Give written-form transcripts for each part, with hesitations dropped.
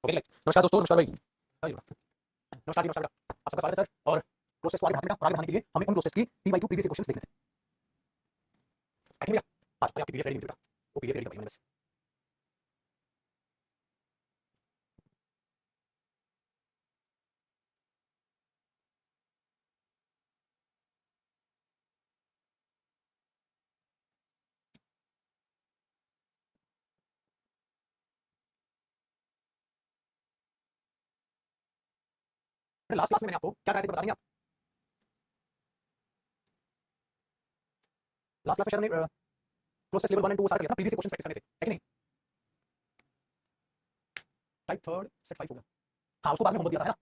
Okay नमस्कार दोस्तों, नमस्कार भाई। नमस्कार जी, नमस्कार बेटा, आप सबका स्वागत है सर। और प्रोसेस को आगे बढ़ाने के लिए हमें उन प्रोसेस की P/Q प्रीवियस क्वेश्चंस देखने थे। ठीक है भैया, आज आपकी पीडीएफ रेडी नहीं बेटा, वो पीडीएफ रेडी करवाई मैंने बस। लास्ट क्लास में मैंने आपको क्या कराया था बता देंगे आप? लास्ट क्लास में शायद हमने प्रोसेस लेवल 1 एंड 2 वो सारा किया था, प्रीवियस क्वेश्चंस प्रैक्टिस करने थे, है कि नहीं? टाइप थर्ड सेट 5 होगा। हाँ, उसको बाद में होमवर्क दिया था, है ना?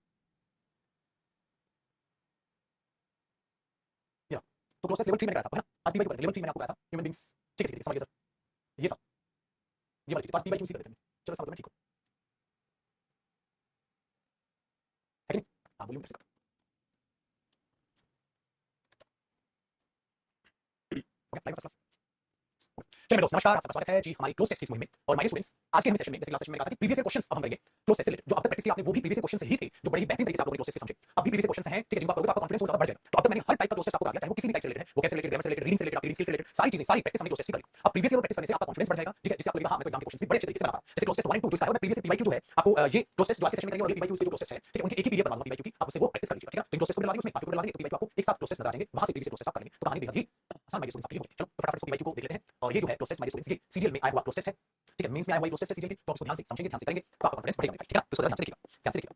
या तो प्रोसेस लेवल 3 मैंने कराया था, है ना? आज P/Q लेवल 3 मैंने आपको कराया था, ह्यूमन बीइंग्स। ठीक है, समझ गया सर। ये था, ये वाली चीज। तो आज P/Q कर देते हैं। चलो समझ में ठीक हो, है कि नहीं? हाँ, वॉल्यूम कैसे करते हैं? Okay, live class. चलिए मेरे दोस्त, नमस्कार, आपका स्वागत है जी हमारी क्लोज टेस्ट सीरीज मुहिम में। और माय स्टूडेंट्स, आज के हम सेशन में जैसे क्लास सेशन में कहा था कि प्रीवियस क्वेश्चंस अब हम करेंगे क्लोज टेस्ट से रिलेटेड। जो अब तक प्रैक्टिस की आपने वो भी प्रीवियस क्वेश्चंस ही थे, जो बड़े ही बेहतरीन तरीके से आप लोगों ने क्लोज टेस्ट से समझे। अब भी प्रीवियस क्वेश्चंस हैं, ठीक है, जिनको आप करोगे तो आपका कॉन्फिडेंस और ज्यादा बढ़ जाएगा। तो अब तक मैंने हर टाइप का क्लोज टेस्ट आपको करा दिया, चाहे वो किसी भी टाइप से रिलेटेड है, वोकैब से रिलेटेड, ग्रामर से रिलेटेड, रीडिंग से रिलेटेड, आपकी रीडिंग स्किल से रिलेटेड, सारी चीजें, सारी प्रैक्टिस हमने क्लोज टेस्ट की करी। अब प्रीवियस ईयर प्रैक्टिस करने से आपका कॉन्फिडेंस बढ़ जाएगा, ठीक है, जिससे आपको लगेगा हां मैं तो एग्जाम के क्वेश्चंस भी बड़े अच्छे तरीके से बना पाया। जैसे क्लोज टेस्ट 1 एंड 2 जो है, प्रीवियस P/Q जो है आपको ये क्लोज टेस्ट जो आज के सेशन में करेंगे और ये P/Q के जो क्लोज टेस्ट है, ठीक है, उनकी एक ही पीडीएफ बना दूंगा P/Q की, आप उससे वो प्रैक्टिस कर लीजिएगा, ठीक है? तो क्लोज टेस्ट को डलवा देंगे, उसमें P/Q को डलवा देंगे, तो P/Q आपको एक साथ क्लोज टेस्ट नजर आ जाएंगे, वहां से प्रीवियस क्लोज टेस्ट आप कर लेंगे। तो कहानी देखा जी आसान भाई स्टूडेंट्स आपके लिए होगी। चलो तो फटाफट इसको P/Q को देख लेते हैं। और ये जो है क्लोज टेस्ट हमारे स्टूडेंट्स ये सीरियल में आया हुआ क्लोज टेस्ट है, ठीक है, मेंस में आया हुआ क्लोज टेस्ट है सीरियल के, तो आप इसको ध्यान से समझेंगे, ध्यान से करेंगे, तो आपका कॉन्फिडेंस बढ़ेगा मेरे भाई, ठीक है? तो इसको ध्यान से देखिएगा, ध्यान से देखिएगा।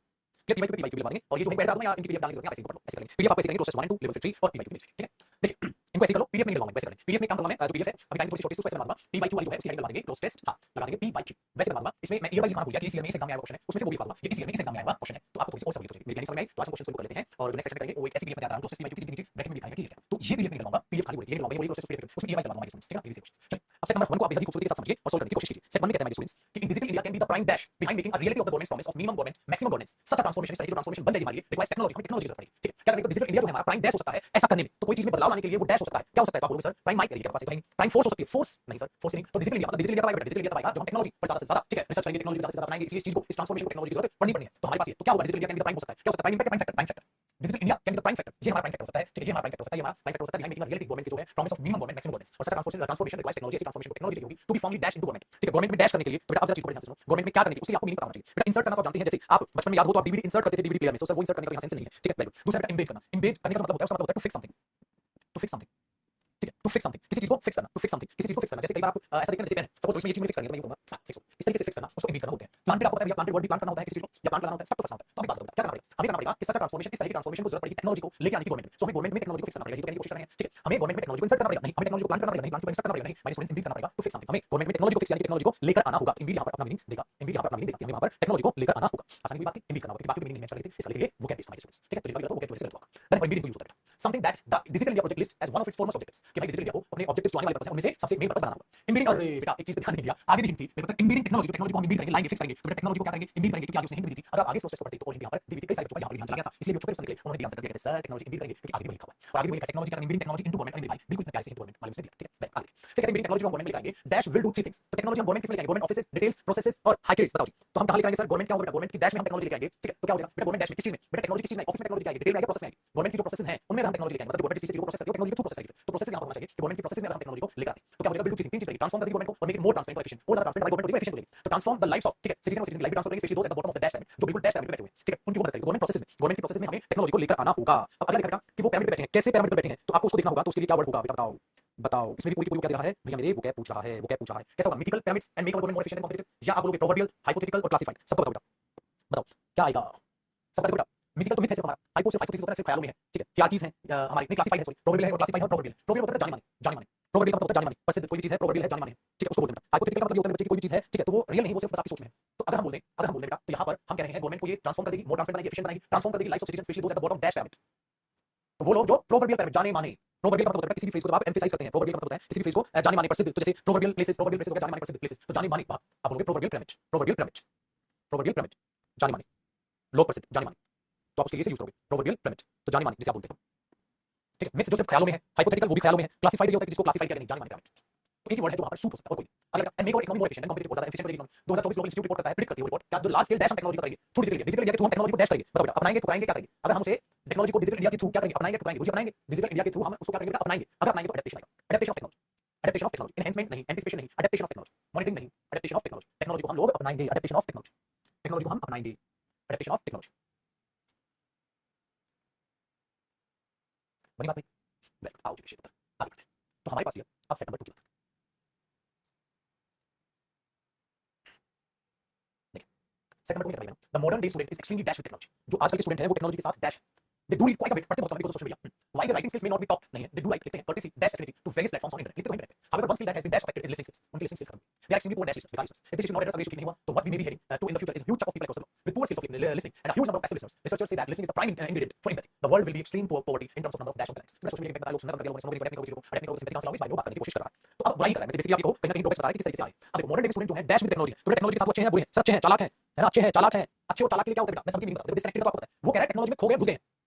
ये P/Q पे P/Q लगवा देंगे और ये जो है बैठ जाता है या इनकी पीडीएफ डालने की जरूरत है, आप ऐसे ही पढ़ लो, ऐसे करेंगे। पीडीएफ आपको ऐसे करेंगे, क्लोज टेस्ट 1 एंड 2 लेवल 3 और P/Q में, ठीक है? देखिए इनको ऐसे कर लो, पीडीएफ में नहीं डलवाऊंगा, वैसे करेंगे। पीडीएफ में काम करवाना है, जो पीडीएफ है अभी टाइम थोड़ी सी छोटी है, उसको ऐसे बना दूंगा। P/Q वाली जो है उसी लाइन में लगा देंगे, क्लोज टेस्ट हां लगा देंगे P/Q, वैसे बना दूंगा। इसमें मैं ईयर वाइज लिखना भूल गया कि इस ईयर में इस एग्जाम में आया हुआ क्वेश्चन है, उसमें से वो भी लिखवा दूंगा। ये इस ईयर में इस एग्जाम में आया हुआ क्वेश्चन है, तो आपको थोड़ी सी और सहूलियत हो जाएगी। मेरी यानी समझ में आई, तो आज हम क्वेश्चन शुरू कर लेते हैं और जो नेक्स्ट सेशन करेंगे वो एक ऐसी पीडीएफ में आता है, क्लोज टेस्ट P/Q की नीचे ब्रैकेट में लिखा है, ठीक है? तो ये पीडीएफ में डलवाऊंगा, पीडीएफ खाली होगी, ये डलवाऊंगा, ये क्लोज टेस्ट पीडीएफ उसमें ईयर वाइज डलवाऊंगा, ठीक है ना? Previous question. चलिए अब सेट नंबर 1 को आप बेहद ही खूबसूरती के साथ समझिए और सोल्व करने की कोशिश कीजिए। सेट 1 में कहते हैं माय स्टूडेंट्स कि इन digital India can be the prime dash behind making a reality of the governments promise of minimum government maximum governance. Such a transformation, इस तरह की जो ट्रांसफॉर्मेशन बन जाएगी हमारे लिए रिक्वायर्स टेक्नोलॉजी, हमें टेक्नोलॉजी की जरूरत पड़ेगी, ठीक है? क्या करेंगे? डिजिटल इंडिया जो है हमारा प्राइम डैश हो सकता है ऐसा करने में, तो कोई चीज में बदलाव लाने के लिए वो डैश हो सकता है, क्या हो सकता है? तो आप बोलोगे सर प्राइम माइक करिए, क्या पास कहीं प्राइम फोर्स हो सकती है, फोर्स नहीं सर, फोर्स नहीं। तो डिजिटल इंडिया मतलब डिजिटल इंडिया का डिजिटल इंडिया का जो हम टेक्नोलॉजी पर ज्यादा से ज्यादा, ठीक है, रिसर्च करेंगे, टेक्नोलॉजी ज्यादा से ज्यादा बनाएंगे, इसलिए इस चीज को, इस ट्रांसफॉर्मेशन को टेक्नोलॉजी की जरूरत पड़नी है। तो हमारे पास ये तो क्या होगा? Digital India can be the prime हो सकता है, क्या हो सकता है? Prime impact, prime factor, prime factor. Digital India can be the prime factor, ये हमारा प्राइम फैक्टर हो सकता है, ठीक है, ये हमारा प्राइम फैक्टर हो सकता है, ये हमारा प्राइम फैक्टर हो सकता है behind making a reality government के जो है promise of minimum government maximum governance. और सच ट्रांसफॉर्मेशन रिक्वायर्स टेक्नोलॉजी, इस ट्रांसफॉर्मेशन को टेक्नोलॉजी की होगी to be formally dash into government, ठीक है? गवर्नमेंट में डैश करने के लिए तो बेटा आप जरा चीज को ध्यान से सुनो, गवर्नमेंट में क्या करने के लिए उसके लिए आपको मीनिंग पता होना चाहिए। बेटा इंसर्ट करना तो आप जानते हैं, जैसे आप बचपन में याद हो तो आप डीवीडी इंसर्ट करते थे डीवीडी प्लेयर में, तो सर वो इंसर्ट करने का यहाँ सेंस नहीं है, ठीक है? Very good. दूसरा बेटा इम्बेड करना, इम्बेड करने का मतलब होता है, उसका मतलब होता है to fix something, to fix something, ठीक है? टू फिक्स समथिंग, किसी चीज को फिक्स करना, टू फिक्स समथिंग, किसी चीज को फिक्स करना। जैसे कई बार आप ऐसा देखते हैं, जैसे पेन है, सपोज इसमें ये चीज में फिक्स करनी है, तो मैं ये कहूंगा हां फिक्स हो, इस तरीके से फिक्स करना उसको इम्बेड करना बोलते हैं। प्लांटेड आपको पता है, प्लांटेड वर्ड भी प्लांट करना होता है किसी चीज को, या प्लांट लगाना होता है, सब तो फंसना होता है। तो अभी बात करो क्या करना पड़ेगा? हमें करना पड़ेगा कि सच ट्रांसफॉर्मेशन, इस तरह की ट्रांसफॉर्मेशन को जरूरत पड़ेगी टेक्नोलॉजी को लेके आने की गवर्नमेंट में। सो हमें गवर्नमेंट में टेक्नोलॉजी को फिक्स करना पड़ेगा, ये तो कहने की कोशिश कर रहे हैं, ठीक है? हमें गवर्नमेंट में टेक्नोलॉजी को इंसर्ट करना पड़ेगा, नहीं हमें टेक्नोलॉजी को प्लांट करना पड़ेगा, नहीं प्लांट को इंसर्ट करना पड़ेगा, नहीं माइनस स्टूडेंट्स इम्बेड करना पड़ेगा, टू फिक्स समथिंग। हमें गवर्नमेंट में टेक्नोलॉजी को फिक्स यानी टेक्नोलॉजी को लेकर आना होगा। इम्बेड यहाँ पर अपना मीनिंग देगा, इम्बेड यहाँ पर अपना मीनिंग देगा कि हमें वहां पर टेक्नोलॉजी को लेकर आना होगा। आसानी की बात है, इम्बेड करना होगा, बाकी मीनिंग नहीं मैच कर रही थी, इसलिए लिए वो कहते हैं हमारे स्टूडेंट्स, ठीक है? तो जिनका भी वो कहते हैं गलत होगा। देन इम्बेड यूज होता है something that the digital India project list as one of its foremost objectives, कि भाई डिजिटल इंडिया को अपने ऑब्जेक्टिव्स जो आने वाले पर्पस है उनमें से सबसे मेन पर्पस बनाना होगा। इम्बेडिंग, और बेटा एक चीज पे ध्यान नहीं दिया, आगे भी हिंट थी मेरे को, इम्बेडिंग टेक्नोलॉजी, जो टेक्नोलॉजी को हम इम्बेड करेंगे, लाएंगे, फिक्स करेंगे, तो बेटा टेक्नोलॉजी को क्या करेंगे? इम्बेड करेंगे, क्योंकि आगे उसने हिंट भी दी थी। अगर आगे प्रोसेस को पढ़ते तो और हिंट यहाँ पर दी थी, कई सारे बच्चों का यहाँ पर ध्यान चला गया था, इसलिए बच्चों को निकले उन्होंने ध्यान से दिया कहते सर टेक्नोलॉजी इम्बेड करेंगे, क्योंकि आगे भी लिखा हुआ है और आगे भी लिखा टेक्नोलॉजी का इम्बेडिंग टेक्नोलॉजी इनटू गवर्नमेंट, भाई बिल्कुल इतना प्यार से इनटू गवर्नमेंट मालूम से दिया, ठीक है? आगे फिर कहते हैं टेक्नोलॉजी को गवर्नमेंट में लगाएंगे, dash will do three things. तो टेक्नोलॉजी हम गवर्नमेंट किस में लगाएंगे? गवर्नमेंट ऑफिसेस, डिटेल्स, प्रोसेसेस और हाइकेट्स, बताओ जी। तो हम कहां लेके आएंगे सर? गवर्नमेंट क्या होगा बेटा? गवर्नमेंट की डैश में हम टेक्नोलॉजी लेके आएंगे, ठीक है? तो क्या हो जाएगा बेटा? गवर्नमेंट डैश में किस चीज में? बेटा टेक्नोलॉजी किस चीज में? ऑफिस में टेक्नोलॉजी आएगी, डिटेल में आएगा, प्रोसेस में आएगी। गवर्नमेंट की जो प्रोसेस हैं उनमें हम टेक्नोलॉजी लेके आएंगे, मतलब गवर्नमेंट जिस चीज को प्रोसेस करती है टेक्नोलॉजी के थ्रू प्रोसेस करेगी। तो प्रोसेस यहाँ पर होना चाहिए कि गवर्नमेंट की प्रोसेस में हम टेक्नोलॉजी को लेकर आते हैं। तो क्या हो जाएगा? बिल्कुल तीन चीज रहेगी, ट्रांसफॉर्म करेगी गवर्नमेंट को और मेक इट मोर ट्रांसपेरेंट और एफिशिएंट, और ज्यादा ट्रांसपेरेंट गवर्नमेंट को एफिशिएंट होगी। तो ट्रांसफॉर्म द लाइव्स ऑफ, ठीक है, सिटीजन और सिटीजन की लाइफ ट्रांसफर करेंगे, specially those at the bottom of the dash pyramid, जो बिल्कुल डैश पैरामिड पे बैठे हुए हैं, ठीक है? उनकी मदद करेगी गवर्नमेंट प्रोसेस में। गवर्नमेंट की प्रोसेस में हमें टेक्नोलॉजी को लेकर आना होगा। अब अगला देखा कि वो पैरामिड पे बैठे हैं, कैसे पैरामिड पे बैठे हैं, तो आपको उसको देखना होगा। तो उसके लिए क्या वर्ड होगा बेटा? बताओ बताओ। इसमें भी पूरी पूरी क्या दिखा है भैया मेरे? वो क्या पूछ रहा है, वो क्या पूछ रहा है? कैसा होगा? Mythical pyramids and make our government more efficient and competitive, या आप बोलोगे प्रोवर्बियल, हाइपोथेटिकल और क्लासिफाइड? सबको बताओ बेटा, बताओ क्या आएगा? सबका देखो बेटा, मिथिकल तो मिथ है सिर्फ हमारा, हाइपो सिर्फ हाइपोथेसिस होता है, सिर्फ ख्यालों में है, ठीक है? हियरार्कीज हैं हमारी, नहीं क्लासिफाइड है, सॉरी प्रोबेबल है और क्लासिफाइड है और प्रोबेबल है। प्रोबेबल होता है जाने माने, जाने माने। प्रोबेबिलिटी का मतलब होता है जाने माने, प्रसिद्ध कोई भी चीज है, प्रोबेबल है जाने माने, ठीक है? उसको बोलते हैं। हाइपोथेटिकल का मतलब ये होता है बच्चे की कोई भी चीज है, ठीक है, तो वो रियल नहीं, वो सिर्फ बस आपकी सोच में है। तो अगर हम बोल दें, अगर हम बोल दें बेटा, तो यहाँ पर हम कह रहे हैं गवर्नमेंट को ये ट्रांसफॉर्म कर देगी, मोर ट्रांसपेरेंट बनाएगी, एफिशिएंट बनाएगी, ट्रांसफॉर्म कर देगी life of citizen, specially those at the bottom dash pyramid. तो वो लोग जो प्रोवर्बियल पैरामिड, जाने माने, प्रोवर्बियल का मतलब होता है किसी भी फ्रेज को जब आप एम्फसाइज करते हैं, प्रोवर्बियल का मतलब होता है किसी भी फ्रेज को जाने माने, प्रसिद्ध। तो जैसे प्रोवर्बियल प्लेसेस हो गया, जाने माने प्रसिद्ध प्लेसेस, तो जाने माने आप बोलोगे proverbial pyramid, proverbial pyramid, proverbial pyramid, जाने माने लोग प्रसिद्ध, जाने माने। तो आप उसके लिए से यूज करोगे प्रोवर्बियल पिरामिड, तो जाने माने जिसे आप बोलते हैं, ठीक है? मिथ जो सिर्फ ख्यालों में है, हाइपोथेटिकल वो भी ख्यालों में है, क्लासिफाइड ये होता है कि जिसको क्लासिफाई किया नहीं, जाने माने पिरामिड। तो एक ही वर्ड है जो वहां पर सूट हो सकता है और कोई नहीं। अगला मेक और economy more efficient and competitive, बहुत ज्यादा एफिशिएंट करेगी इकोनॉमी। 2024 ग्लोबल इंस्टीट्यूट रिपोर्ट करता है, प्रिडिक्ट करती है वो रिपोर्ट क्या जो large scale dash of technology करेगी थ्रू डिजिटल इंडिया के थ्रू हम टेक्नोलॉजी को डैश करेंगे। बताओ बेटा अपनाएंगे ठुकराएंगे क्या करेंगे? अगर हम उसे टेक्नोलॉजी को डिजिटल इंडिया के थ्रू क्या करेंगे? अपनाएंगे ठुकराएंगे। रोजी अपनाएंगे डिजिटल इंडिया के थ्रू हम उसको क्या करेंगे? अपनाएंगे। अगर अपनाएंगे तो एडेप्टेशन आएगा। Adaptation of technology, adaptation of technology, enhancement नहीं, एंटिसिपेशन नहीं, एडेप्टेशन ऑफ टेक्नोलॉजी, मॉनिटरिंग नहीं, एडेप्टेशन ऑफ टेक्नोलॉजी। टेक्नोलॉजी को हम लोग अपनाएंगे, एडेप्टेशन ऑफ टेक्नोलॉजी, टेक्नोलॉजी को हम अपनाएंगे, एडेप्टेशन ऑफ टेक्नोलॉजी। बनी बात नहीं? वेल आओ जी विषय पर आगे बढ़ते हैं। तो हमारे पास ये अब सेट नंबर 2 की बात देखिए। सेट नंबर 2 में क्या बताइए? The modern day student is extremely dash with technology. जो आजकल के स्टूडेंट हैं वो टेक्नोलॉजी के साथ dash they do read quite a bit, पढ़ते बहुत कम because of social media. While the writing skills may not be top, नहीं है, they do write, लिखते हैं, courtesy dash affinity to various platforms on internet, लिखते तो internet पे. However, one skill that has been dash affected is listening skills. उनकी listening skills खत्म. They are extremely poor dash listeners, बेकार listeners. If this issue is not addressed, अगर नहीं हुआ, तो what we may be heading to in the future is a huge chunk of people across the globe with poor skills of listening and a huge number of passive listeners. Researchers say that listening is the prime ingredient for empathy. The world will be extreme poverty in terms of number of dash connects. Social media पे बता लोग सुनना बंद कर दिया, लोगों ने समझ नहीं को अडेप्ट नहीं करो, सिंपैथी हासिल होगी, बात करने की कोशिश कर रहा है. तो अब बुराई कर रहा है, मैं बेसिकली आपको कहीं ना कहीं प्रोग्रेस बता रहा है कि किस तरीके से आ रही है. अब देखो मॉडर्न डे स्टूडेंट जो है डैश विद टेक्नोलॉजी, तो टेक्नोलॉजी के साथ वो अच्छे हैं बुरे हैं, सब अच्छे हैं, चालाक हैं, है ना, अच्छे हैं, चालाक हैं. अच्छे और चालाक के लिए क्या होता है बेटा? मैं सबकी नहीं बताता, डिस्कनेक्टेड तो आपको पता है. वो कह रहा है टेक्नोलॉजी में खो गए घुस गए,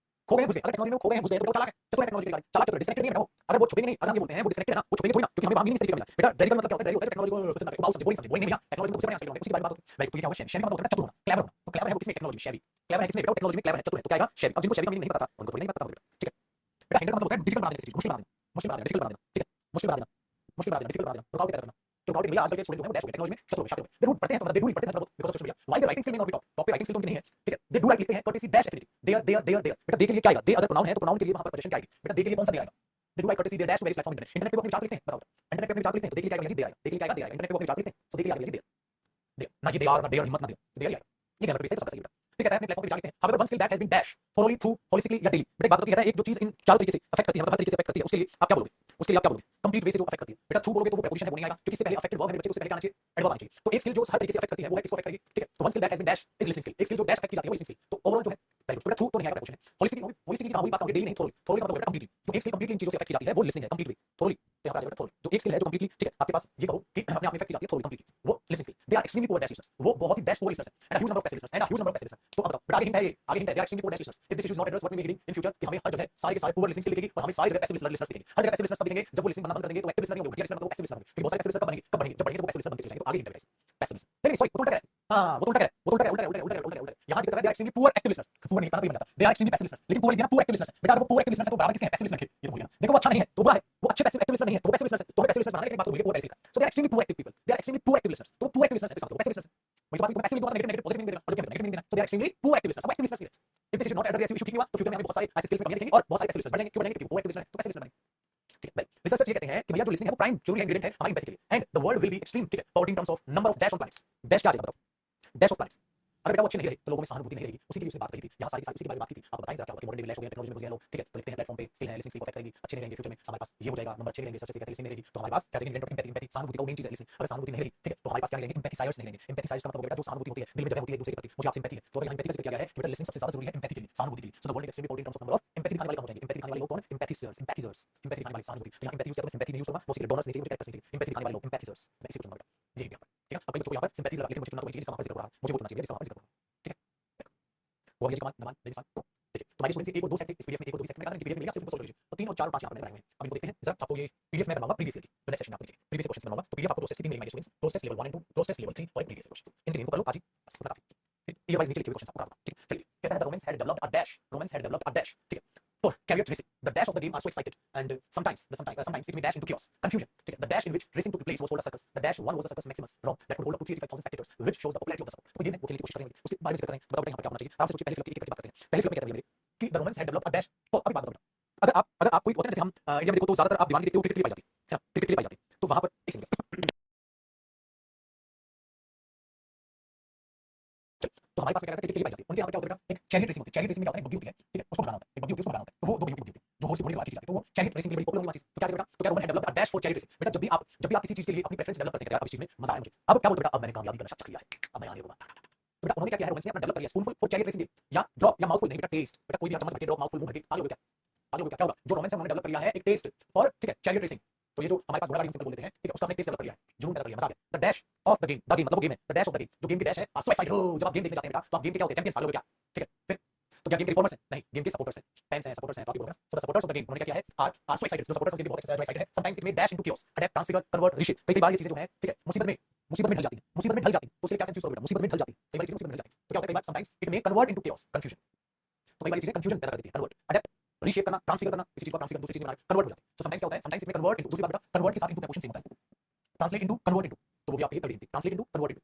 खो गए घुस गए. अगर टेक्नोलॉजी में खो गए घुस गए तो चालाक है, तो टेक्नोलॉजी के चालाक तो डिस्कनेक्टेड नहीं है. अगर वो छुपेंगे नहीं, अगर हम ये बोलते हैं वो डिस्कनेक्टेड है ना, वो छुपेंगे थोड़ी ना, क्योंकि हमें वहां मीनिंग इस तरीके का मिला. बेटा रेडिकल मतलब क्या होता है? रेडिकल टेक्नोलॉजी को पसंद करके उबाऊ समझे, बोरिंग समझे, बोरिंग नहीं मिला. टेक्नोलॉजी को सबसे बढ़िया समझे, उसी के बारे में बात होती है. तो ये क्या हुआ? शेवी का मतलब होता है चतुर होना, क्लेवर होना. तो क्लेवर है वो किसमें? टेक्नोलॉजी में. शेवी क्लेवर है किसमें? बेटा टेक्नोलॉजी में क्लेवर है, चतुर है. तो क्या आएगा? शेवी. अब जिनको शेवी का मीनिंग नहीं पता था उनको थोड़ी नहीं पता था. ठीक है बेटा. हैंडल का मतलब होता है डिफिकल्ट बना देना किसी चीज, मुश्किल बना देना, मुश्किल बना देना, डिफिकल्ट बना देना. ठीक है, मुश्किल बना देना, मुश्किल बना देना, डिफिकल्ट बना देना. रुकावट पैदा करना. तो रुकावट नहीं, आजकल के स्टूडेंट जो है वो डैश हो गए, टेक्नोलॉजी में चतुर हो, शातिर हो. दे रूट पढ़ते हैं तो मतलब दे डू पढ़ते हैं because of social media. Why the writing skill में नॉट बी टॉप, टॉप पे राइटिंग स्किल तो उनकी नहीं है. ठीक है, दे डू राइट लिखते हैं courtesy dash affinity. they are बेटा दे के लिए क्या आएगा? दे अगर प्रोनाउन है तो प्रोनाउन के लिए वहां पर पोजीशन क्या आएगी? बेटा दे के लिए कौन सा दे आएगा? They do right courtesy their dash to various platform internet. Internet पे वो अपने विचार लिखते हैं, बताओ. इंटरनेट पे अपने विचार लिखते हैं तो दे के लिए क्या आएगा? दे आएगा. दे के लिए क्या आएगा? दे आएगा. इंटरनेट पे वो अपने विचार लिखते हैं तो दे के लिए आएगा? दे ना ये दे आर ना दे और हिम्मत ना दे, दे आएगा. ये कहना है सबसे सही बेटा. ठीक है, अपने प्लेटफॉर्म पे विचार लिखते हैं. However, one skill that has been dash thoroughly through holistically या daily. बेटा एक बात होती है, एक जो चीज इन चारों तरीके से अफेक्ट करती है, मतलब हर तरीके से अफेक्ट करती है, उसके लिए आप क्या बोलोगे? उसके लिए आप क्या बोलोगे? कंप्लीट वे से जो अफेक्ट करती है. बेटा थ्रू बोलोगे तो वो प्रीपोजिशन है, वो नहीं आएगा क्योंकि इससे पहले अफेक्टेड वर्ब है बच्चे, उससे पहले क्या आना चाहिए? एडवर्ब आना चाहिए. तो एक स्किल जो हर तरीके से अफेक्ट करती है वो है किसको अफेक्ट करेगी? ठीक है, तो one skill that has been dash is listening skill. एक स्किल जो डैश अफेक्ट की जाती है वो लिसनिंग स्किल. तो ओवरऑल जो है वेरी गुड. बेटा थ्रू तो नहीं आएगा प्रीपोजिशन है. होलिस्टिकली की वही बात करोगे, डेली नहीं, थोड़ी थोड़ी का मतलब बेटा कंप्लीटली. जो एक स्किल कंप्लीटली इन चीजों से अफेक्ट की जाती है वो लिसनिंग है, कंप्लीटली थोड़ी. तो यहां पे आ जाएगा थोड़ी. जो एक स्किल है जो कंप्लीटली ठीक है आपके पास ये कहो कि अपने आप में अफेक्ट की जाती है थोड़ी कंप्लीटली, वो listening skill. They are extremely poor dash listeners. वो बहुत ही डैश पुअर लिसनर्स है and huge number of passive listeners and huge number of passive listeners. तो अब बताओ बेटा आगे हिंट है, ये आगे हिंट है. They are extremely poor dash listeners. If this issue is not addressed what we may be in future कि हमें हर जगह सारे के सारे पुअर लिसनिंग स्किल दिखेगी और हमें सारी जगह पैसिव लिसनर्स दिखेंगे. हर जगह पैसिव लिसनर्स दिखेंगे जब वो लिसनिंग बनना बंद कर देंगे तो एक्टिव लिसनर नहीं होंगे. घटिया लिसनर मतलब पैसिव लिसनर होंगे. क्योंकि बहुत सारे पैसिव लिसनर कब बनेंगे? कब बनेंगे? जब बनेंगे तो पैसिव लिसनर बनते चले जाएंगे. तो आगे हिंट है पैसिव लिसनर. नहीं सॉरी, वो तो उल्टा है. हां वो तो उल्टा है, वो तो उल्टा है, उल्टा है, उल्टा है, उल्टा है, उल्टा है. यहां दिख रहा है they are extremely poor active listeners. Poor नहीं कहना, बन जाता. They are extremely passive listeners. लेकिन पुअर लिखना पुअर एक्टिव लिसनर्स. बेटा वो पुअर एक्टिव लिसनर्स है तो बराबर किसके हैं? पैसिव लिसनर के. ये तो भूल गया. देखो वो अच्छा नहीं है तो बुरा है. वो अच्छे पैसिव एक्टिव लिसनर नहीं है तो पैसिव लिसनर्स है. तो हमें पैसिव लिसनर्स बनाना है. लेकिन बात तो भूल गए पुअर पैसिव का. So they are extremely poor active people. They are extremely poor active listeners. तो पुअर एक्टिव लिसनर्स है तो पैसिव लिसनर्स. वही तो बात है, पैसिव लिखो नेगेटिव नेगेटिव पॉजिटिव नहीं देना और जब नेगेटिव नहीं देना. So they are extremely poor active listeners. अब एक्टिव लिसनर्स की if this is not addressed issue ठीक नहीं हुआ तो फ्यूचर में हमें बहुत सारे ऐसे स्किल्स में कमियां दिखेंगी और बहुत सारे पैसिव लिसनर्स बढ़ जाएंगे. क्यों बढ़ेंगे? क्योंकि पुअर एक्टिव लिसनर है तो पैसिव लिसनर बनेंगे. ठीक है. रिसर्चर्स ये कहते हैं कि भैया जो लिसनिंग है वो प्राइम जरूरी इंग्रेडिएंट है हमारी एम्पैथी के लिए and the world will be extreme. ठीक है, poverty in terms of number of dash on planets. Dash क्या आ जाएगा बताओ? Dash of planets. अगर बेटा वो अच्छे नहीं रहे तो लोगों में सहानुभूति नहीं रहेगी. उसी के लिए उसने बात कही थी. यहाँ सारी उसी के बारे में बात की थी. आप बताएं जरा क्या होगा? मॉडर्न डे लैश हो गया, टेक्नोलॉजी में घुस गए लोग. ठीक है, तो लिखते हैं प्लेटफॉर्म पे स्किल है, लिसनिंग स्किल को अफेक्ट करेगी, अच्छे नहीं रहेंगे फ्यूचर में. हमारे पास ये हो जाएगा, नंबर अच्छे नहीं रहेंगे, सच से कहते हैं लिसनिंग नहीं रहेगी तो हमारे पास क्या चाहिए? Ingredient of empathy. एम्पैथी सहानुभूति का मेन चीज है लिसनिंग. अगर सहानुभूति नहीं रहेगी ठीक है तो हमारे पास क्या नहीं रहेंगे? एम्पैथाइजर्स नहीं रहेंगे. एम्पैथाइजर्स का मतलब बेटा जो सहानुभूति होती है, दिल में जगह होती है एक दूसरे के प्रति. मुझे आपसे एम्पैथी है तो अगर यहाँ एम्पैथी का जिक्र किया गया है कि बेटा लिसनिंग सबसे ज्यादा जरूरी है एम्पैथी के लिए, सहानुभूति के लिए. So the world is extremely important in terms of number of empathy दिखाने वाले कौन हो जाएंगे? एम्पैथी दिखाने वाले लोग कौन है? एम्पैथाइजर्स. एम्पैथाइजर्स एम्पैथी दिखाने वाले सहानुभूति. तो यहाँ एम्पैथी यूज किया तो सिंपैथी नहीं यूज करूंगा. वो सिर्फ डोनर्स नहीं चाहिए, मुझे कैरेक्टर्स नहीं चाहिए. एम्पैथी दिखाने वाले लोग एम्पैथाइजर्स. मैं इसी को चुनूंगा बेटा. ये यहाँ पर ठीक है. अब कई बच्चों को यहाँ पर सिंपैथी लगा, लेकिन मुझे चुनना तो वही चाहिए जिसका वहाँ पर जिक्र हो रहा है. मुझे वो चुनना चाहिए जिसका वहाँ पर जिक्र हो रहा है. ठीक है, वो ये कमांड नमान मेरे साथ. देखिए तो हमारी स्टूडेंट्स एक और दो सेट इस पीडीएफ में, एक और दो सेट में कारण पीडीएफ मिलेगा सिर्फ सोल्व कीजिए. तो 3 और 4 और 5 यहां पर मैंने बनाए हुए हैं. अब इनको देखते हैं जरा. आपको ये पीडीएफ में बनाऊंगा प्रीवियस ईयर की. तो नेक्स्ट सेशन में आप देखिए प्रीवियस क्वेश्चन बनाऊंगा. तो पीडीएफ आपको प्रोसेस की 3 मिलेंगे students. Process level 1 and 2, process level 3 और एक प्रीवियस क्वेश्चन. इनके लिए इनको कर लो आज ही बस पूरा काफी. ईयर वाइज नीचे लिखे हुए क्वेश्चन आपको करना. ठीक है, चलिए. कहता है the Romans had developed a dash. Romans had developed a dash. ठीक है, for chariot racing. The dash of the game are so excited, and sometimes it may dash into chaos, confusion. Okay. The dash in which racing took place was called a circus. The dash one was the circus Maximus, Rome, that could hold up to 385,000 spectators, which shows the popularity of the sport. तो ये मैं वो खेलने की कोशिश करेंगे, उसके बारे में जिक्र करेंगे. बताओ यहाँ पर क्या होना चाहिए. आराम से सोचिए. पहले फ्लिप की एक बात करते हैं. पहले फ्लिप में कहते हैं कि the Romans had developed a dash. तो अभी बात बताओ. अगर आप कोई होते हैं जैसे हम इंडिया में देखो तो ज्यादातर आप दीवानी देखते हो क्रिकेट के लिए पाई जाती है ना, क्रिकेट के लिए पाई जाती है. तो वहां पर एक सेकंड. तो हमारे पास क्या कहते हैं क्रिकेट के लिए पाई जाती है. उनके यहाँ पर क्या होता है? एक चैरियट रेसिंग होती है. चैरियट रेसिंग में क्या होता है? एक बग्गी होती है. ठीक है, उसको बनाना होता है. एक बग्गी होती है, उसको बनाना होता है. तो वो दो बग्गी होती है जो हॉर्स की घोड़े की जाती है. तो वो चैरियट रेसिंग के लिए बड़ी पॉपुलर होने वाली चीज. तो क्या बेटा? तो क्या Roman had developed a dash for chariot racing. बेटा जब भी आप किसी चीज के लिए अपनी प्रेफरेंस डेवलप करते हैं, आप इस चीज में मजा आया मुझे. अब क्या बोलते बेटा? अब मैंने कामयाबी का नशा चख लिया है, अब मैं आने दूंगा. तो बेटा उन्होंने क्या किया है? रोमन्स ने अपना डेवलप कर लिया स्पूनफुल फॉर चैरियट रेसिंग या ड्रॉप या माउथफुल नहीं बेटा, टेस्ट. बेटा कोई भी चम्मच भर के ड्रॉप माउथफुल मुंह भर के आगे हो गया. आगे हो गया क्या होगा? जो रोमन्स ने उन्होंने डेवलप कर लिया है एक टेस्ट और ठीक है चैरियट रेसिंग. तो ये जो हमारे पास घोड़ा गाड़ी सिंपल बोल देते हैं ठीक है, उसका हमने टेस्ट डेवलप कर लिया है, जुनून पैदा कर लिया, मजा आ गया. The dash of the game मतलब वो गेम है. The dash of the game, जो गेम की डैश है. सो एक्साइटेड हो जब आप गेम देखने जाते हैं बेटा तो आप गेम के क्या होते हैं? चैंपियंस. आगे हो गया. ठीक है, फिर तो क्या गेम के रिफॉर्मर्स हैं? नहीं, गेम के सपोर्टर्स हैं, फैंस हैं, सपोर्टर्स हैं। तो आप ये बोलोगे ना, so the supporters of the game उन्होंने क्या किया है, आर सो एक्साइटेड, जो सपोर्टर्स ऑफ द गेम बहुत एक्साइटेड है, sometimes it may dash into chaos, adapt, transfigure, convert, reshape. कई बार ये चीजें जो है, ठीक है, मुसीबत में ढल जाती हैं, मुसीबत में ढल जाती हैं, तो उसके लिए क्या सेंस यूज करोगे? मुसीबत में ढल जाती है, कई बार चीजें मुसीबत में ढल जाती हैं, तो क्या होता है, कई बार sometimes it may convert into chaos, confusion. तो कई बार ये चीजें कंफ्यूजन पैदा कर देती है, कन्वर्ट, अडैप्ट, रीशेप करना, ट्रांसफिगर करना, किसी चीज को ट्रांसफिगर दूसरी चीज में बनाना, कन्वर्ट हो जाती है। तो समटाइम्स क्या होता है, sometimes it may convert into, दूसरी बात बेटा, कन्वर्ट के साथ इनटू का क्वेश्चन सेम होता है, ट्रांसलेट इनटू, कन्वर्ट इनटू, तो वो भी आपके 30 translate into, convert into,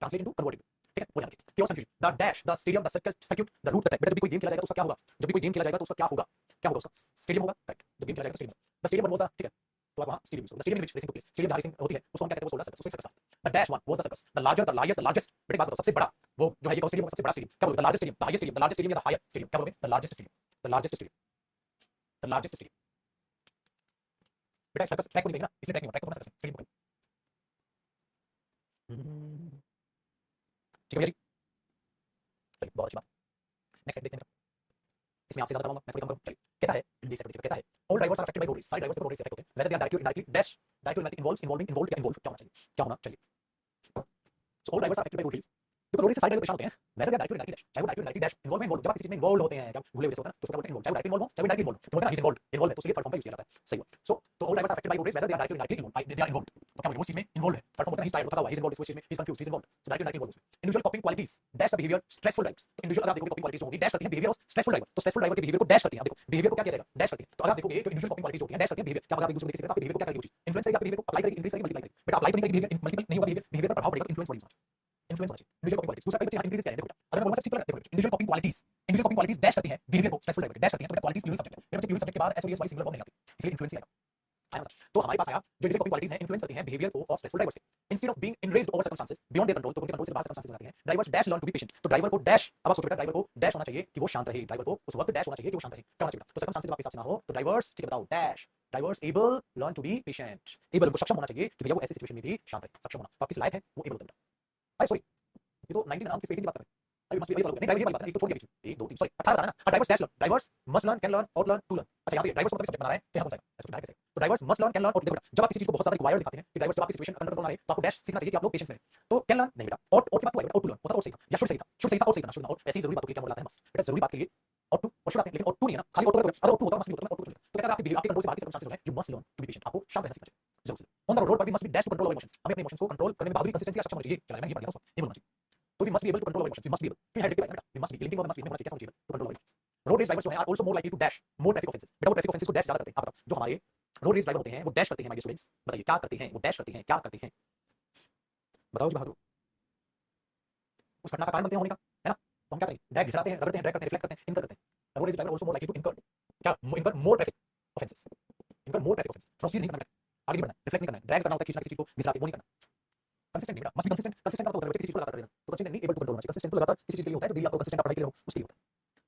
translate into, convert into, ठीक है, हो जाएगा। chaos, confusion, the dash, the stadium, the circuit, the route, the track. बेटा जब भी कोई गेम खेला जाएगा तो उसका क्या होगा? जब भी कोई गेम खेला जाएगा तो उसका क्या होगा? क्या होगा उसका? स्टेडियम होगा, करेक्ट। जब गेम खेला जाएगा तो stadium, the stadium one was the, ठीक है, तो आप वहां stadium use, the stadium in which racing took place, stadium जहां रेसिंग होती है उसको हम क्या कहते हैं? वो 16 सर्कस, उसको एक circus. The dash one was the circus, the larger, the largest, the largest. बेटा बात बताओ, सबसे बड़ा वो जो है, ये स्टेडियम होगा सबसे बड़ा स्टेडियम, क्या बोलोगे? The largest stadium, the highest stadium, the largest stadium या द हायर स्टेडियम, क्या बोलोगे? The largest stadium, the largest stadium, the largest stadium. बेटा सर्कस ट्रैक को नहीं देंगे ना, इसलिए ट्रैक नहीं होता, ट्रैक तो सर्कस है, स्टेडियम को। ठीक है भैया जी, चलिए बहुत अच्छी बात। नेक्स्ट देखते हैं, इसमें आपसे ज्यादा कराऊंगा, मैं थोड़ी कम करूं। चलिए, कहता है देख सकते हो, कहता है all drivers are affected by road rage, सारे ड्राइवर्स पे रोड रेज अफेक्ट होते हैं, whether they are directly indirectly, dash directly involves, involving, involve या इन्वॉल्व, क्या होना चाहिए? क्या होना चाहिए? So all drivers are affected by road rage, क्योंकि रोड रेज से सारे ड्राइवर परेशान होते हैं, whether they are directly indirectly, चाहे वो डायरेक्टली डैश इन्वॉल्व में इन्वॉल्व, जब आप किसी चीज में इन्वॉल्व होते हैं, जब भूले हुए से होता है ना, तो उसको क्या बोलते हैं? इन्वॉल्व, चाहे वो डायरेक्टली इन्वॉल्व हो, चाहे वो डायरेक्टली इन्वॉल्व हो, तो बोलते हैं ना, ही इज इन्वॉल्व, इन्वॉल्व है, तो उसके लिए प्लेटफॉर्म पे यूज किया जाता है, सही बात। सो तो all drivers are affected by road rage, whether they are directly indirectly, they are involve, तो क्या बोलेंगे? उस चीज में इन्वॉल्व है, प्लेटफॉर्म बोलते हैं, ही इज टायर्ड, थका हुआ है, ही इज इन्वॉल्व इस चीज में, he is confused, he is involve, so directly involve. Individual coping qualities, dash the behaviour stressful drivers, तो इंडिविजुअल अगर आप देखोगे कॉपिंग क्वालिटीज होगी, डैश करती है बिहेवियर ऑफ स्ट्रेसफुल ड्राइवर, तो स्ट्रेसफुल ड्राइवर के बिहेवियर को डैश करती है। आप देखो बिहेवियर को क्या किया जाएगा? डैश करती है। तो अगर आप देखोगे तो इंडिविजुअल कॉपिंग क्वालिटीज होती है, डैश करती है बिहेवियर, क्या अगर आप एक दूसरे को देख सकते हैं, आपके बिहेवियर को क्या करेगी? इन्फ्लुएंस करेगी, आपके बिहेवियर को अप्लाई करेगी, इंक्रीज करेगी, मल्टीप्लाई करेगी। बेटा अप्लाई तो नहीं करेगी, बिहेवियर मल्टीपल नहीं होगा, बिहेवियर पर प्रभाव पड़ेगा, इन्फ्लुएंस वाली इन्फ्लुएंस होना चाहिए। इंडिविजुअल कॉपिंग क्वालिटीज, दूसरा कई बच्चे यहाँ इंक्रीज क्या है, देखो बेटा अगर मैं बोलूंगा ठीक लगा, देखो individual coping qualities, individual coping qualities dash करती है बिहेवियर को, स्ट्रेसफुल ड्राइवर डैश करती है, तो क्वालिटीज प्लूरल सब्जेक्ट है, मेरे बच्चे प्लूरल सब्जेक्ट के बाद एसओएस वाली सिंगुलर फॉर्म नहीं आती, इसलिए इन्फ्लुएंस आएगा। तो हमारे पास आया जो इंडिविजुअल कॉपिंग क्वालिटीज है, इन्फ्लुएंस करती हैं बिहेवियर को ऑफ स्ट्रेसफुल ड्राइवर से, instead of being enraged over circumstances beyond their control, तो उनके कंट्रोल से बाहर सर्कमस्टेंसेस हो जाते हैं। Drivers dash learn to be patient, तो ड्राइवर को डैश, अब आप सोचो बेटा ड्राइवर को डैश होना चाहिए कि वो शांत रहे, ड्राइवर को उस वक्त डैश होना चाहिए कि वो शांत रहे, क्या होना चाहिए? तो सर्कमस्टेंसेस आपके हिसाब से ना हो, तो ड्राइवर्स ठीक है बताओ, dash drivers able learn to be patient, able को सक्षम होना चाहिए कि भैया वो ऐसी सिचुएशन में भी शांत रहे, सक्षम होना, तो आप किस लायक है वो एबल होता है। अरे सॉरी, ये तो 19 नाम की पेटी की बात कर रहे हैं, अरे मस्त ये नहीं ड्राइवर की बात है, एक तो छोड़ दिया बीच में, 1 2 3 सॉरी 18 बताना ना, drivers dash learn, drivers must learn, can learn, out learn, to learn. अच्छा यहाँ पे ड्राइवर्स को मतलब सब्जेक्ट बना रहा है, तो यहाँ हो जाएगा ऐसे डायरेक्ट ऐसे, तो drivers must learn, can learn, और जब आप किसी चीज को बहुत ज्यादा रिक्वायर्ड दिखाते हैं कि ड्राइवर्स जब आपकी सिचुएशन कंट्रोल ना रहे तो आपको डैश सीखना चाहिए कि आप लोग पेशेंस में, तो कैन लर्न नहीं बेटा, और की बात हुआ बेटा, और टू लर्न होता, और सही था या शुड सही था, शुड सही था, और सही था, शुड ना, और ऐसी जरूरी बात के लिए क्या बोला जाता है मस्ट, बेटा जरूरी बात के लिए और टू और शुड आते हैं, लेकिन और टू नहीं है ना, खाली और टू अगर और टू होता मस्ट नहीं होता, और टू तो कहता है आपके आपके कंट्रोल से बाहर की सर्कमस्टेंसेस हो रहे हैं, you must learn to be patient, आपको शांत रहना सीखना चाहिए जरूर से। ऑन द रोड पर we must be dash to control our emotions, हमें अपने इमोशंस को कंट्रोल करने में बहादुरी, कंसिस्टेंसी या सक्षम होना चाहिए, चला मैं ये पढ़ लिया उसको, ये बोलना चाहिए। तो we must be able to control our emotions, we must be able, तो हेड बेटा वी मस्ट बी लिंकिंग और मस्ट बी होना चाहिए, कैसा होना चाहिए to control our emotions. Road rage drivers जो हैं are also more likely to dash more traffic offences, बेटा वो ट्रैफिक ऑफेंसेस को डैश ज्यादा करते हैं। आप बताओ जो हमारे रोड रेज ड्राइवर होते हैं वो डैश करते हैं, हमारे स्टूडेंट्स बताइए क्या करते हैं? वो डैश करते हैं, क्या करते हैं? बताओ जी बहादुर, उस घटना का कारण बनते हैं होने का, है ना? तो हम क्या करें? ड्रैग घिसराते हैं, रगड़ते हैं, ड्रैग करते हैं, रिफ्लेक्ट करते हैं, इनकर करते हैं। Road rage driver also more likely to incur, क्या इनकर मोर ट्रैफिक ऑफेंसेस, इनकर मोर ट्रैफिक ऑफेंसेस। थोड़ा सीधे नहीं करना, आगे नहीं बढ़ना, रिफ्लेक्ट नहीं करना, ड्रैग करना होता है, खींचना किसी चीज को घिसरा के, वो नहीं करना। कंसिस्टेंट नहीं बेटा, मस्ट बी कंसिस्टेंट, कंसिस्टेंट का तो होता है किसी चीज को लगातार करना, तो कंसिस्टेंट नहीं, एबल टू कंट्रोल होना चाहिए। कंसिस्टेंट तो लगातार किसी चीज के लिए होता है, तो डेली आपको कंसिस्टेंट पढ़ाई के लिए हो उसके लिए होता है,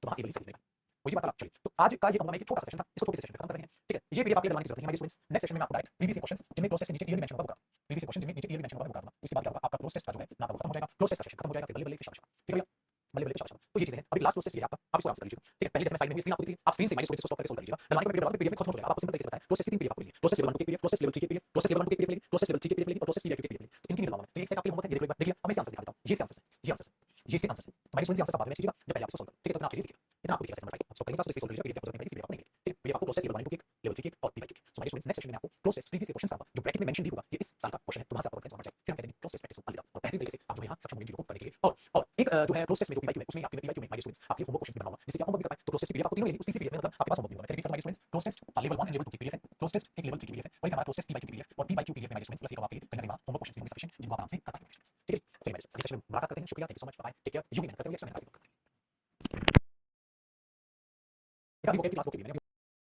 तो वहां एबल सही रहेगा। वही बात चलिए, तो आज का ये कहूंगा मैं एक छोटा सा सेशन था, इसको छोटे सेशन में खत्म कर रहे हैं, ठीक है? ये पीडीएफ आपके डलवाने की जरूरत नहीं है हमारे स्टूडेंट्स। नेक्स्ट सेशन में मैं आपको डायरेक्ट प्रीवियस क्वेश्चंस जिनमें क्लोज टेस्ट के नीचे ईयर मेंशन होगा, प्रीवियस क्वेश्चन जिनमें नीचे ईयर मेंशन होगा वो बता दूंगा। उसके बाद क्या होगा, आपका क्लोज टेस्ट का जो है ना वो खत्म हो जाएगा, क्लोज टेस्ट सेशन खत्म हो जाएगा, फिर बल्ले बल्ले शाबाश, ठीक है भैया, बल्ले बल्ले शाबाश। तो ये चीजें हैं, अभी लास्ट क्लोज टेस्ट ये आपका, आप इसको आराम से कर लीजिएगा, ठीक है? पहले जैसे मैं साइड में स्क्रीन आपको दी थी, आप स्क्रीन से माइनस को स्टॉप करके सोल्व कर लीजिएगा, डलवाने का पीडीएफ में खत्म हो जाएगा। आप सिंपल तरीके से बताएं, क्लोज टेस्ट की 3 पीडीएफ आपको लेंगे, क्लोज टेस्ट लेवल 1 की पीडीएफ, क्लोज टेस्ट लेवल 3 की पीडीएफ, क्लोज टेस्ट लेवल 1 की पीडीएफ लेंगे, क्लोज टेस्ट लेवल 3 की पीडीएफ लेंगे और क्लोज टेस्ट पीडीएफ की पीडीएफ लेंगे, तो इनकी नहीं डलवाऊंगा मैं। तो ये एक सेट आपके लिए होमवर्क है, ये देख लो एक बार, देख लिया, अब मैं इसके आंसर दिखा देता हूं, ये इसके आंसर है, ये आंसर है, ये इसके आंसर है। हमारे स्टूडेंट्स आंसर बाद में कीजिएगा जब पहले आप इसको सोल्व करो, ठीक है? तो आपके लिए देखिए इतना आपको दिखेगा सेकंड नंबर 5 स्टॉप करेंगे, तो इसको सोल्व कीजिएगा, पीडीएफ को नहीं पीडीएफ को नहीं, ठीक है? पीडीएफ आपको क्लोज टेस्ट लेवल 1 की लेवल 3 की और पीवाई की। सो हमारे स्टूडेंट्स नेक्स्ट सेशन में आपको क्लोज टेस्ट प्रीवियस क्वेश्चंस का जो ब्रैकेट में मेंशन भी होगा, ये इस साल का क्वेश्चन है, तो वहां से आपको रेफरेंस होना चाहिए, फिर हम कहते हैं क्लोज टेस्ट प्रैक्टिस को अलविदा, और बेहतरीन तरीके से आप जो यहां सक्षम होंगे चीजों को करने के लिए। और एक जो है क्लोज टेस्ट में जो पीवाई है उसमें आपके पीवाई में हमारे स्टूडेंट्स आपके होमवर्क क्वेश्चन भी बनाऊंगा, जिससे कि आप होमवर्क भी कर पाए। तो क्लोज टेस्ट पीडीएफ आपको तीनों लेंगे, उस तीसरी पीडीएफ में मतलब आपके पास होमवर्क भी होगा। फिर हमारे students close test level 1 and level 2 की पीडीएफ है, क्लोज टेस्ट एक लेवल 3 की पीडीएफ है, वही हमारा क्लोज टेस्ट पीवाई की पीडीएफ और पीवाई की पीडीएफ में हमारे स्टूडेंट्स प्लस एक आपके लिए कहीं ना कहीं होमवर्क क्वेश्चन भी होंगे सफिशिएंट, जिनको आप आराम से कर पाएंगे स्टूडेंट्स, ठीक है? चलिए मेरे सेशन में मुलाकात करते हैं, शुक्रिया, thank you so much, bye, take care, you भी मेहनत करते रहिए, अच्छा मेहनत करते रहिए। अभी वो क्लास बुक के लिए